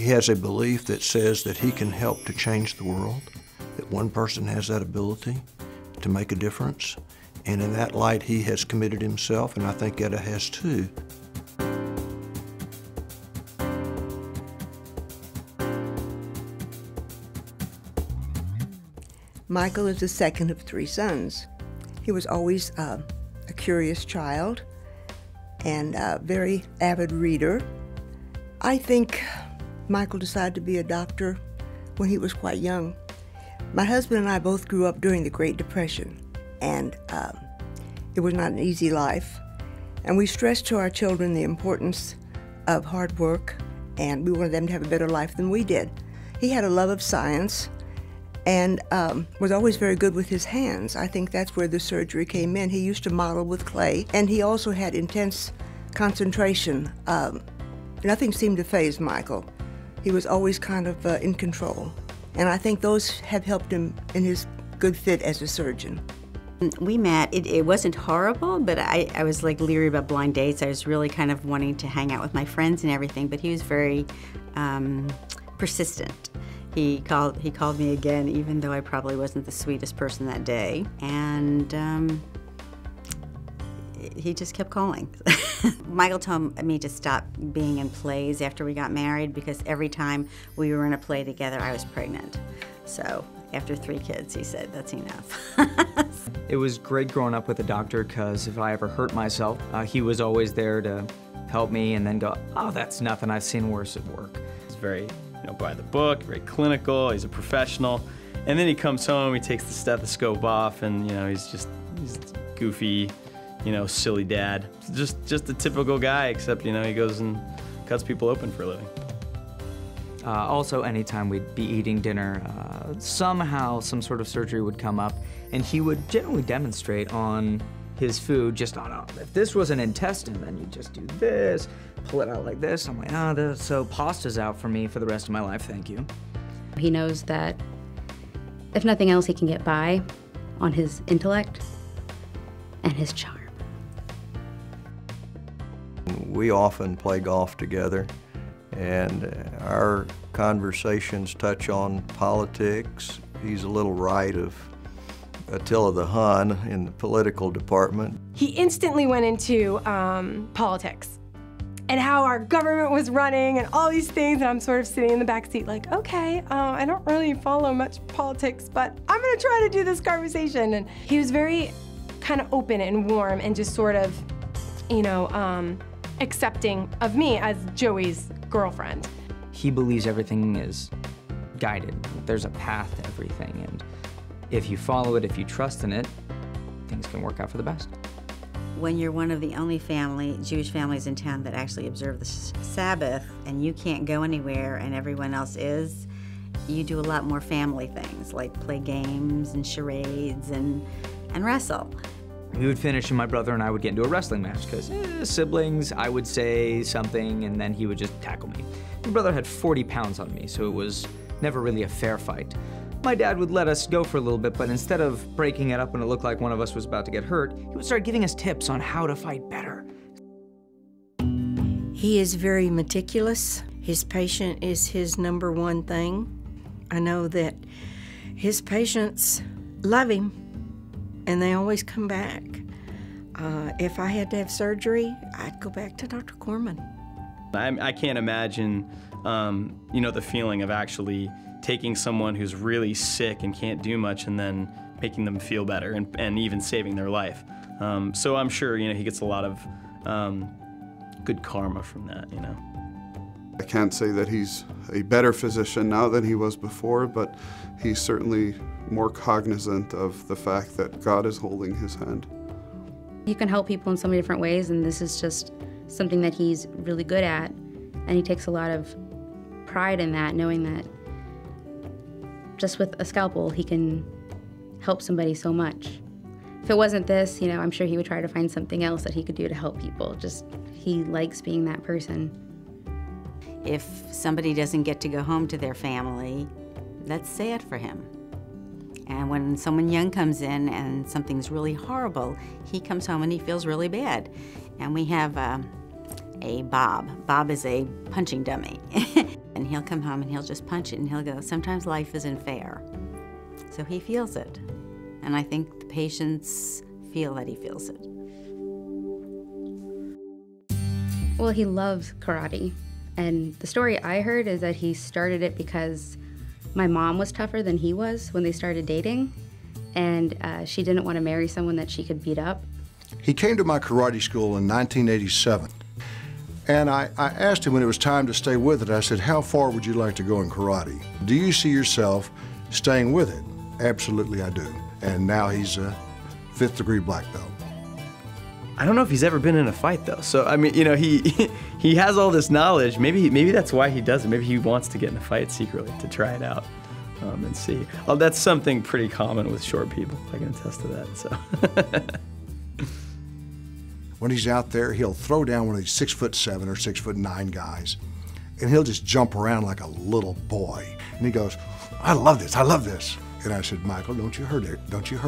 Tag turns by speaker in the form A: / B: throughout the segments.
A: He has a belief that says that he can help to change the world, that one person has that ability to make a difference. And in that light, he has committed himself, and I think Etta has too.
B: Michael is the second of 3 sons. He was always a curious child and a very avid reader. I think Michael decided to be a doctor when he was quite young. My husband and I both grew up during the Great Depression, and it was not an easy life. And we stressed to our children the importance of hard work, and we wanted them to have a better life than we did. He had a love of science and was always very good with his hands. I think that's where the surgery came in. He used to model with clay, and he also had intense concentration. Nothing seemed to faze Michael. He was always kind of in control. And I think those have helped him in his good fit as a surgeon.
C: We met. It wasn't horrible, but I was like leery about blind dates. I was really kind of wanting to hang out with my friends and everything, but he was very persistent. He called me again, even though I probably wasn't the sweetest person that day. And he just kept calling. Michael told me to stop being in plays after we got married because every time we were in a play together, I was pregnant. So after 3 kids, he said, that's enough.
D: It was great growing up with a doctor because if I ever hurt myself, he was always there to help me and then go, oh, that's nothing, I've seen worse at work.
E: He's very, by the book, very clinical, he's a professional. And then he comes home, he takes the stethoscope off and, he's goofy, silly dad. Just a typical guy, except, he goes and cuts people open for a living.
D: Also, anytime we'd be eating dinner, somehow some sort of surgery would come up, and he would generally demonstrate on his food, just if this was an intestine, then you just do this, pull it out like this. I'm like, so pasta's out for me for the rest of my life, thank you.
F: He knows that if nothing else, he can get by on his intellect and his charm.
A: We often play golf together, and our conversations touch on politics. He's a little right of Attila the Hun in the political department.
G: He instantly went into politics and how our government was running and all these things, and I'm sort of sitting in the back seat like, okay, I don't really follow much politics, but I'm gonna try to do this conversation. And he was very kind of open and warm and just sort of, accepting of me as Joey's girlfriend.
D: He believes everything is guided. There's a path to everything, and if you follow it, if you trust in it, things can work out for the best.
C: When you're one of the only Jewish families in town that actually observe the Sabbath, and you can't go anywhere and everyone else is, you do a lot more family things, like play games and charades and wrestle.
D: We would finish and my brother and I would get into a wrestling match because siblings, I would say something and then he would just tackle me. My brother had 40 pounds on me, so it was never really a fair fight. My dad would let us go for a little bit, but instead of breaking it up when it looked like one of us was about to get hurt, he would start giving us tips on how to fight better.
H: He is very meticulous. His patient is his #1 thing. I know that his patients love him, and they always come back. If I had to have surgery, I'd go back to Dr. Korenman.
E: I can't imagine, the feeling of actually taking someone who's really sick and can't do much and then making them feel better and even saving their life. So I'm sure, he gets a lot of good karma from that,
I: I can't say that he's a better physician now than he was before, but he's certainly more cognizant of the fact that God is holding his hand.
F: You can help people in so many different ways, and this is just something that he's really good at, and he takes a lot of pride in that, knowing that just with a scalpel, he can help somebody so much. If it wasn't this, I'm sure he would try to find something else that he could do to help people. Just, he likes being that person.
C: If somebody doesn't get to go home to their family, that's sad for him. And when someone young comes in and something's really horrible, he comes home and he feels really bad. And we have a Bob. Bob is a punching dummy. And he'll come home and he'll just punch it and he'll go, sometimes life isn't fair. So he feels it. And I think the patients feel that he feels it.
F: Well, he loves karate. And the story I heard is that he started it because my mom was tougher than he was when they started dating. And she didn't want to marry someone that she could beat up.
J: He came to my karate school in 1987. And I asked him when it was time to stay with it, I said, how far would you like to go in karate? Do you see yourself staying with it? Absolutely, I do. And now he's a 5th degree black belt.
E: I don't know if he's ever been in a fight though. So I mean, you know, he has all this knowledge. Maybe that's why he does it. Maybe he wants to get in a fight secretly to try it out and see. Oh, that's something pretty common with short people. I can attest to that. So.
J: When he's out there, he'll throw down one of these 6'7" or 6'9" guys, and he'll just jump around like a little boy. And he goes, I love this, I love this. And I said, Michael, don't you hurt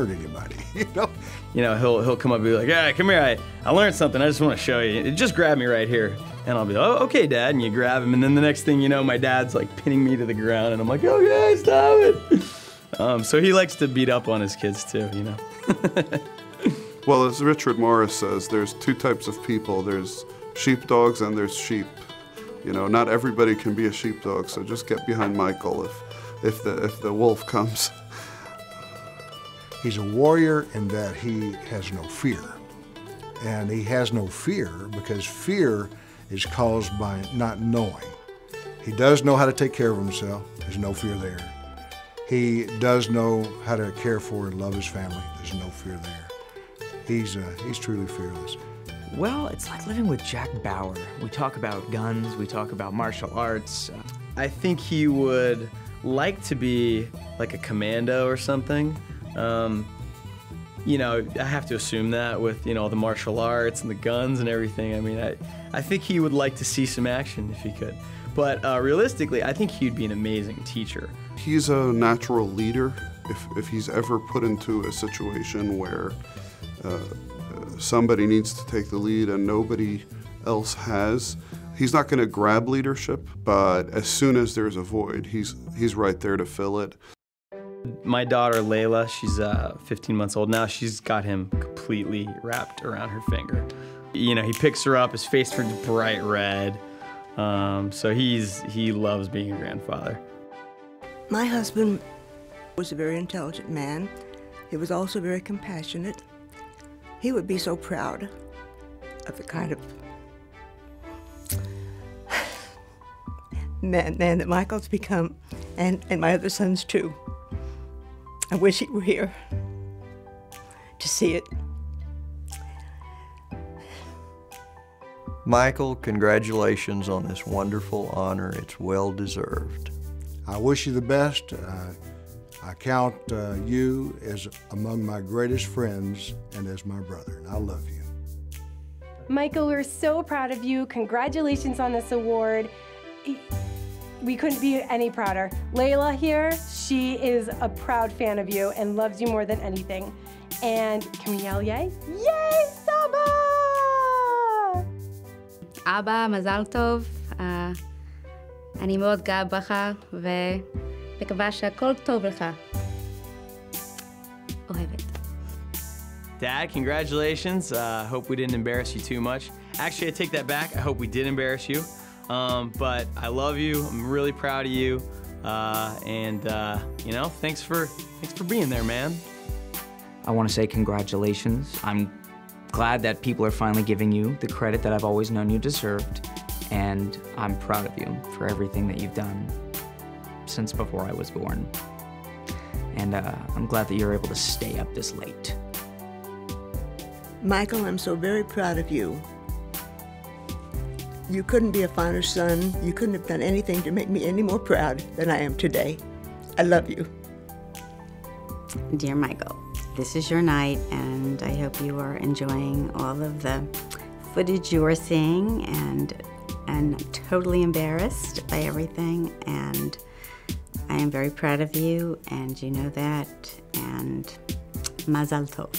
J: anybody, you know?
E: You know, he'll come up and be like, hey, come here, I learned something, I just want to show you. Just grab me right here. And I'll be like, oh, okay, Dad, and you grab him, and then the next thing you know, my dad's like pinning me to the ground, and I'm like, okay, stop it. So he likes to beat up on his kids too, you know?
I: Well, as Richard Morris says, there's 2 types of people. There's sheepdogs and there's sheep. You know, not everybody can be a sheepdog, so just get behind Michael if the wolf comes.
J: He's a warrior in that he has no fear. And he has no fear because fear is caused by not knowing. He does know how to take care of himself. There's no fear there. He does know how to care for and love his family. There's no fear there. He's truly fearless.
D: Well, it's like living with Jack Bauer. We talk about guns, we talk about martial arts.
E: I think he would like to be like a commando or something. You know, I have to assume that with, you know, the martial arts and the guns and everything. I mean, I think he would like to see some action if he could. But realistically, I think he'd be an amazing teacher.
I: He's a natural leader. If he's ever put into a situation where somebody needs to take the lead and nobody else has, he's not going to grab leadership, but as soon as there's a void, he's right there to fill it.
E: My daughter Layla, she's 15 months old now, she's got him completely wrapped around her finger. You know, he picks her up, his face turns bright red, so he loves being a grandfather.
B: My husband was a very intelligent man. He was also very compassionate. He would be so proud of the kind of man that Michael's become, and my other sons too. I wish he were here to see it.
A: Michael, congratulations on this wonderful honor. It's well deserved.
J: I wish you the best. I count you as among my greatest friends and as my brother, and I love you.
G: Michael, we're so proud of you. Congratulations on this award. We couldn't be any prouder. Layla here, she is a proud fan of you and loves you more than anything. And can we yell yay? Yay, Saba!
F: Abba, mazal tov. אני מאוד גאה בך, ומקווה שהכל טוב לך. אוהבת.
E: Dad, congratulations. Hope we didn't embarrass you too much. Actually, I take that back. I hope we did embarrass you. But I love you. I'm really proud of you. You know, thanks for being there, man.
D: I want to say congratulations. I'm glad that people are finally giving you the credit that I've always known you deserved. And I'm proud of you for everything that you've done since before I was born. And I'm glad that you're able to stay up this late.
B: Michael, I'm so very proud of you. You couldn't be a finer son. You couldn't have done anything to make me any more proud than I am today. I love you.
C: Dear Michael, this is your night, and I hope you are enjoying all of the footage you are seeing, and I'm totally embarrassed by everything, and I am very proud of you, and you know that, and mazal tov.